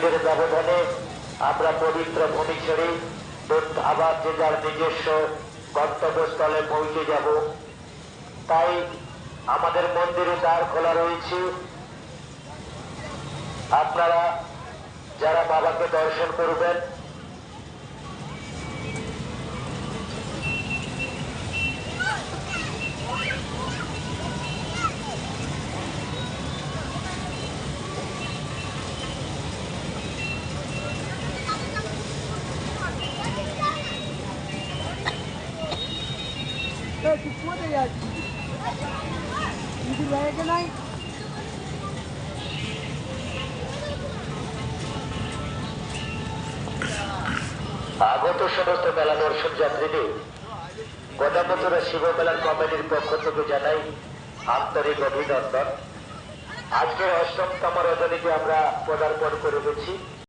মিনিটের ব্যবধানে আমরা পবিত্র ভূমি ছেড়ে আবার যে যার নিজস্ব গন্তব্যস্থলে পৌঁছে যাব। তাই আমাদের মন্দিরে দ্বার খোলা রয়েছে। আপনারা যারা বাবাকে দর্শন করবেন আগত সমস্ত মেলা দর্শন যাত্রীদের গদামথুরা শিব মেলার কমিটির পক্ষ থেকে জানাই আন্তরিক অভিনন্দন। আজকের অষ্টমতম রজনীতে আমরা পদার্পণ করে গেছি।